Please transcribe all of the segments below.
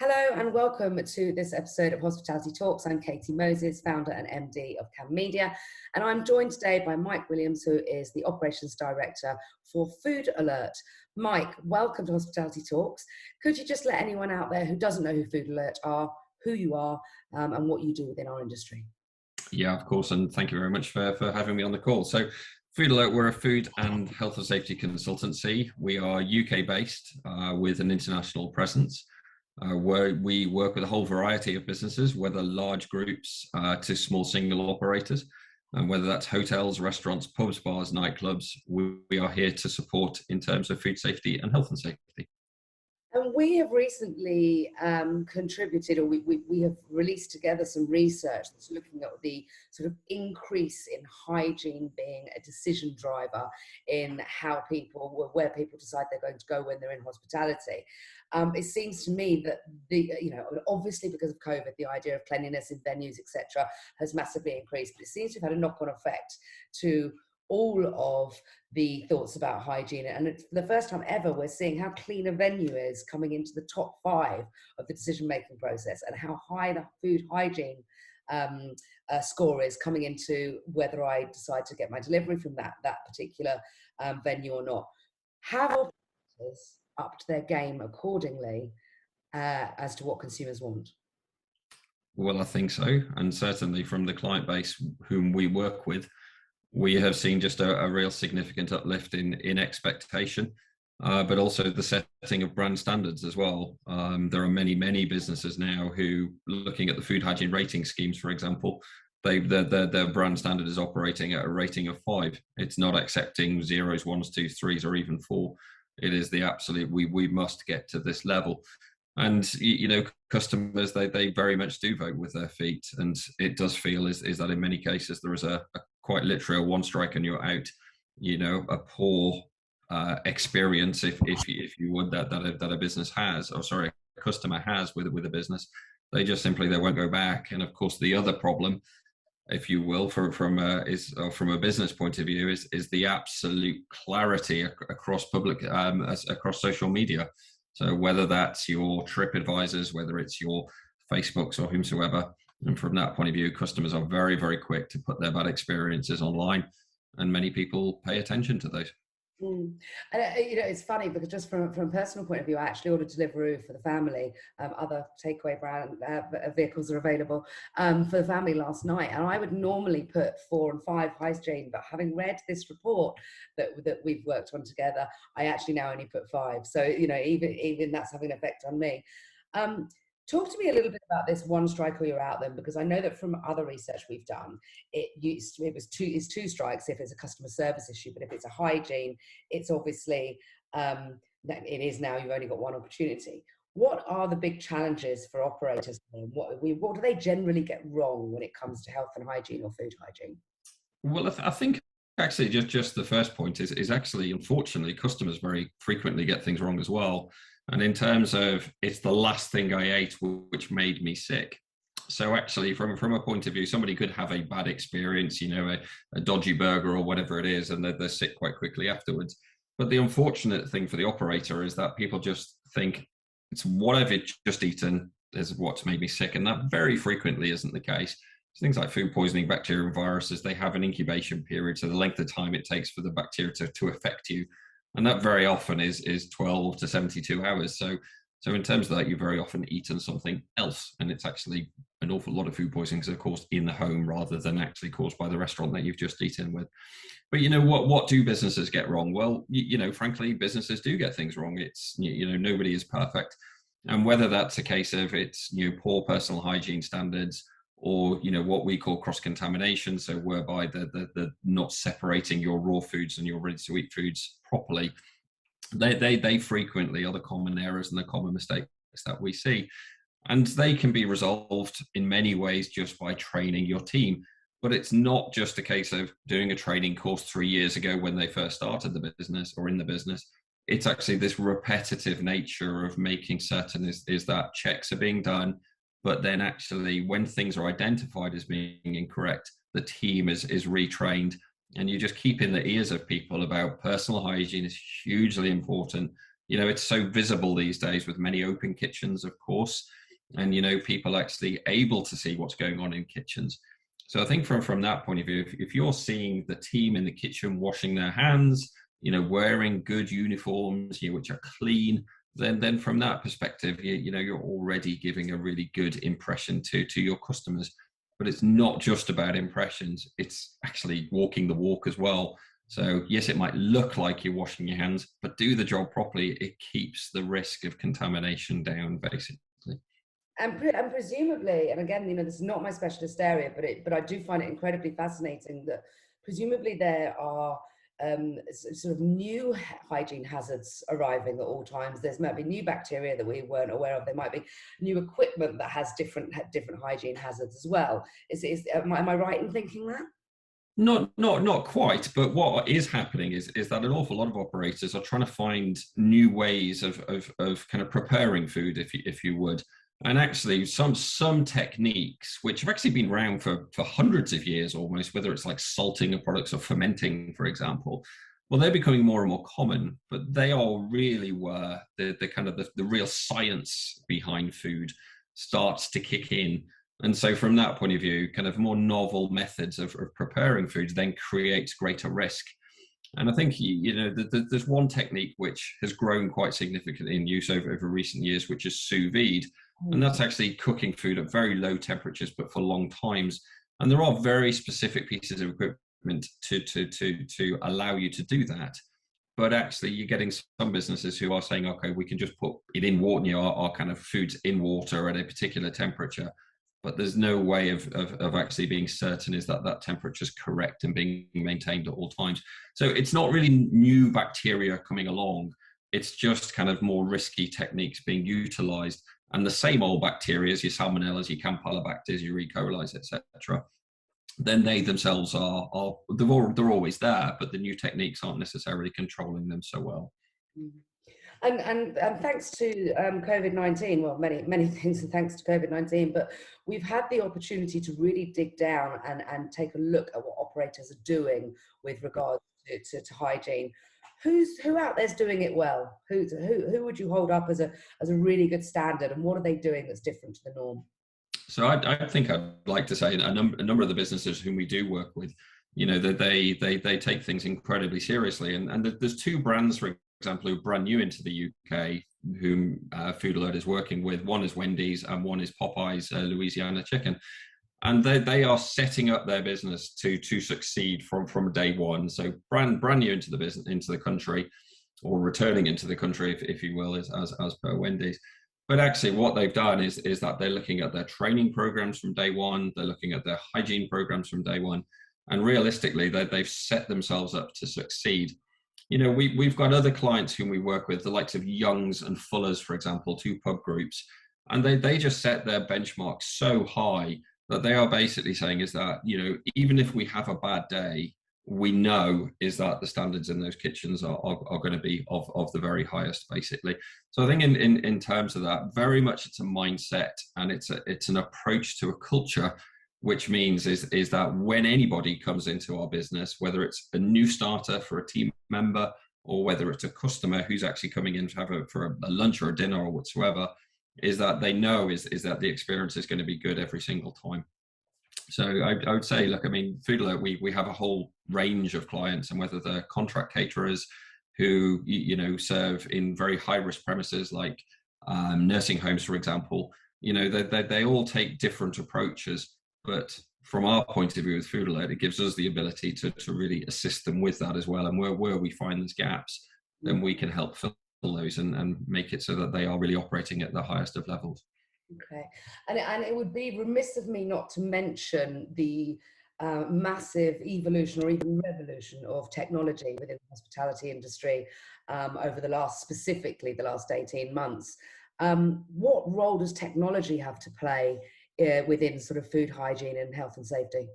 Hello and welcome to this episode of Hospitality Talks. I'm Katy Moses, founder and MD of KAM Media, and I'm joined today by Mike Williams, who is the Operations Director for Food Alert. Mike, welcome to Hospitality Talks. Could you just let anyone out there who doesn't know who Food Alert are, who you are, and what you do within our industry? Yeah, of course, and thank you very much for having me on the call. So Food Alert, we're a food and health and safety consultancy. We are UK based with an international presence. Where we work with a whole variety of businesses, whether large groups to small single operators, and whether that's hotels, restaurants, pubs, bars, nightclubs. We are here to support in terms of food safety and health and safety. And we have recently contributed, or we have released together some research that's looking at the sort of increase in hygiene being a decision driver in where people decide they're going to go when they're in hospitality. It seems to me that obviously because of COVID, the idea of cleanliness in venues, etc., has massively increased, but it seems to have had a knock-on effect to all of the thoughts about hygiene. And it's the first time ever we're seeing how clean a venue is coming into the top 5 of the decision-making process, and how high the food hygiene score is coming into whether I decide to get my delivery from that particular venue or not. Have operators upped their game accordingly as to what consumers want? Well, I think so. And certainly from the client base whom we work with, we have seen just a real significant uplift in expectation, but also the setting of brand standards as well. There are many businesses now who, looking at the food hygiene rating schemes, for example, their brand standard is operating at a rating of 5. It's not accepting 0s, 1s, 2s, 3s, or even 4. It is the absolute, we must get to this level. And, customers, they very much do vote with their feet. And it does feel is that in many cases there is a quite literally one strike and you're out, a poor experience, if you would, that a business has, or sorry, a customer has with a business. They won't go back. And of course, the other problem, if you will, from a business point of view, is the absolute clarity across across social media. So whether that's your TripAdvisors, whether it's your Facebooks or whomsoever, and from that point of view, customers are very, very quick to put their bad experiences online, and many people pay attention to those. And it's funny because just from a personal point of view, I actually ordered Deliveroo for the family. Other takeaway brand vehicles are available for the family last night, and I would normally put 4 and 5 hygiene, but having read this report that we've worked on together, I actually now only put 5. So even that's having an effect on me. Talk to me a little bit about this one strike or you're out then, because I know that from other research we've done, it's 2 strikes if it's a customer service issue, but if it's a hygiene, it's obviously it is now you've only got one opportunity. What are the big challenges for operators? What do they generally get wrong when it comes to health and hygiene or food hygiene? Well, I think actually just the first point is actually, unfortunately, customers very frequently get things wrong as well. And in terms of, it's the last thing I ate which made me sick. So actually, from a point of view, somebody could have a bad experience, a dodgy burger or whatever it is, and they're sick quite quickly afterwards. But the unfortunate thing for the operator is that people just think it's what I've just eaten is what's made me sick. And that very frequently isn't the case. Things like food poisoning, bacteria and viruses, they have an incubation period. So the length of time it takes for the bacteria to affect you. And that very often is 12 to 72 hours. So in terms of that, you've very often eaten something else. And it's actually an awful lot of food poisonings are caused in the home rather than actually caused by the restaurant that you've just eaten with. But what do businesses get wrong? Well, frankly, businesses do get things wrong. It's, nobody is perfect. And whether that's a case of it's, poor personal hygiene standards, or what we call cross-contamination, so whereby the not separating your raw foods and your ready-to-eat foods properly, they frequently are the common errors and the common mistakes that we see. And they can be resolved in many ways just by training your team. But it's not just a case of doing a training course 3 years ago when they first started the business or in the business. It's actually this repetitive nature of making certain is that checks are being done. But then actually, when things are identified as being incorrect, the team is retrained, and you just keep in the ears of people about personal hygiene is hugely important. it's so visible these days with many open kitchens, of course, and people actually able to see what's going on in kitchens. So I think from that point of view, if you're seeing the team in the kitchen washing their hands, wearing good uniforms, which are clean, then from that perspective, you're already giving a really good impression to your customers. But it's not just about impressions; it's actually walking the walk as well. So yes, it might look like you're washing your hands, but do the job properly. It keeps the risk of contamination down, basically. And presumably, and again, this is not my specialist area, but I do find it incredibly fascinating that presumably there are sort of new hygiene hazards arriving at all times. There's might be new bacteria that we weren't aware of. There might be new equipment that has different hygiene hazards as well. Am I right in thinking that? Not quite, but what is happening is that an awful lot of operators are trying to find new ways of kind of preparing food, if you would. And actually some techniques which have actually been around for hundreds of years almost, whether it's like salting of products or fermenting, for example, well, they're becoming more and more common, but they are really where the kind of the real science behind food starts to kick in. And so from that point of view, kind of more novel methods of preparing food then creates greater risk. And I think, there's one technique which has grown quite significantly in use over recent years, which is sous vide. And that's actually cooking food at very low temperatures, but for long times. And there are very specific pieces of equipment to allow you to do that. But actually, you're getting some businesses who are saying, okay, we can just put it in water, our kind of foods in water at a particular temperature. But there's no way of actually being certain is that temperature is correct and being maintained at all times. So it's not really new bacteria coming along. It's just kind of more risky techniques being utilized. And the same old bacteria, your salmonellas, your campylobacters, your E. coli's, etc., then they themselves they're always there, but the new techniques aren't necessarily controlling them so well. And thanks to COVID-19, well, many things are thanks to COVID-19, but we've had the opportunity to really dig down and take a look at what operators are doing with regard to hygiene. Who out there's doing it well? Who would you hold up as a really good standard, and what are they doing that's different to the norm? So I think I'd like to say a number of the businesses whom we do work with, that they take things incredibly seriously, and there's two brands, for example, who are brand new into the UK, whom Food Alert is working with. One is Wendy's and one is Popeye's Louisiana Chicken. And they are setting up their business to succeed from day one. So brand new into the business, into the country, or returning into the country, if you will, as per Wendy's. But actually, what they've done is that they're looking at their training programs from day one. They're looking at their hygiene programs from day one, and realistically, they've set themselves up to succeed. We've got other clients whom we work with, the likes of Young's and Fuller's, for example, two pub groups, and they just set their benchmarks so high that they are basically saying is that, even if we have a bad day, we know is that the standards in those kitchens are going to be of the very highest, basically. So I think in terms of that, very much it's a mindset, and it's an approach to a culture, which means is that when anybody comes into our business, whether it's a new starter for a team member or whether it's a customer who's actually coming in to have for a lunch or a dinner or whatsoever, is that they know is that the experience is going to be good every single time. So I would say, look, I mean, Food Alert, we have a whole range of clients, and whether they're contract caterers who, serve in very high risk premises like nursing homes, for example, they all take different approaches. But from our point of view with Food Alert, it gives us the ability to really assist them with that as well. And where we find there's gaps, then we can help fill those and make it so that they are really operating at the highest of levels. Okay, and it would be remiss of me not to mention the massive evolution or even revolution of technology within the hospitality industry over specifically the last 18 months. What role does technology have to play within sort of food hygiene and health and safety?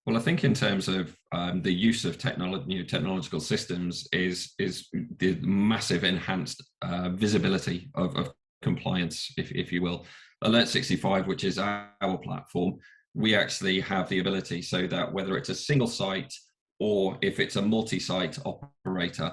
Well, I think in terms of the use of technological systems is the massive enhanced visibility of compliance, if you will. Alert.65, which is our platform, we actually have the ability so that whether it's a single site or if it's a multi-site operator,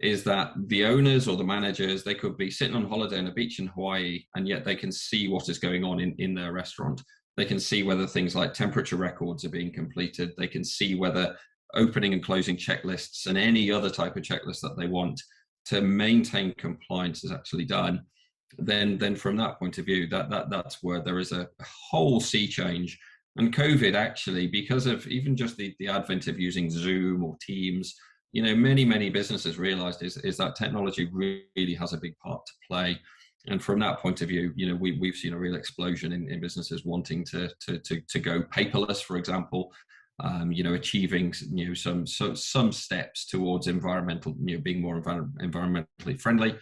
is that the owners or the managers, they could be sitting on holiday on a beach in Hawaii, and yet they can see what is going on in their restaurant. They can see whether things like temperature records are being completed. They can see whether opening and closing checklists and any other type of checklist that they want to maintain compliance is actually done. Then from that point of view, that's where there is a whole sea change. And COVID actually, because of even just the advent of using Zoom or Teams, many businesses realized is that technology really has a big part to play. And from that point of view, we've seen a real explosion in businesses wanting to go paperless, for example, achieving some steps towards environmental, being more environmentally friendly.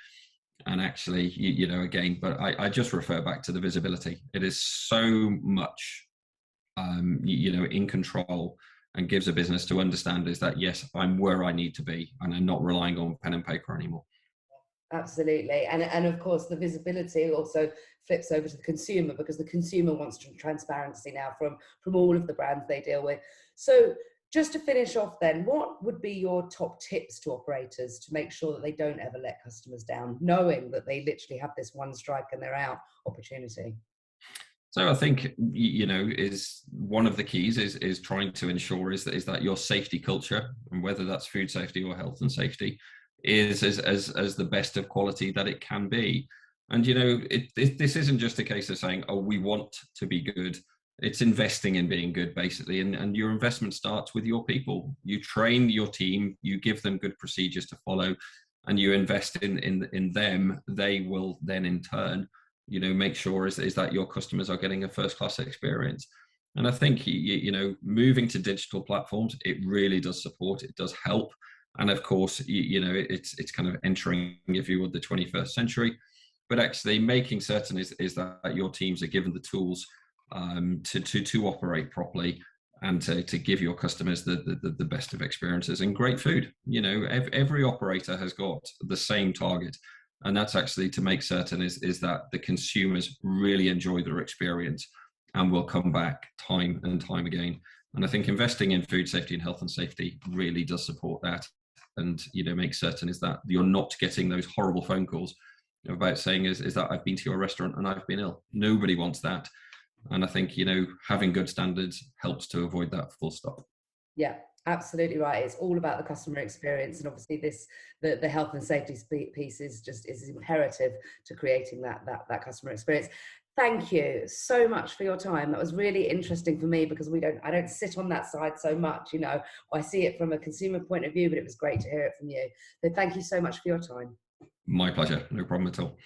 And actually, again, but I just refer back to the visibility. It is so much, in control, and gives a business to understand is that, yes, I'm where I need to be and I'm not relying on pen and paper anymore. Absolutely. And of course, the visibility also flips over to the consumer, because the consumer wants transparency now from all of the brands they deal with. So just to finish off then, what would be your top tips to operators to make sure that they don't ever let customers down, knowing that they literally have this one strike and they're out opportunity? So I think, is one of the keys is trying to ensure is that your safety culture, and whether that's food safety or health and safety, is as the best of quality that it can be. And, this isn't just a case of saying, oh, we want to be good. It's investing in being good, basically. And your investment starts with your people. You train your team, you give them good procedures to follow, and you invest in them. They will then in turn, make sure is that your customers are getting a first-class experience. And I think, moving to digital platforms, it really does support, it does help. And of course, it's kind of entering, if you would, the 21st century, but actually making certain is that your teams are given the tools to operate properly and to give your customers the best of experiences and great food. Every operator has got the same target. And that's actually to make certain is that the consumers really enjoy their experience and will come back time and time again. And I think investing in food safety and health and safety really does support that. And, make certain is that you're not getting those horrible phone calls about saying is that I've been to your restaurant and I've been ill. Nobody wants that. And I think, having good standards helps to avoid that, full stop. Yeah, absolutely right. It's all about the customer experience, and obviously the health and safety piece is imperative to creating that customer experience. Thank you so much for your time. That was really interesting for me, because I don't sit on that side so much. I see it from a consumer point of view, but it was great to hear it from you. So thank you so much for your time. My pleasure. No problem at all.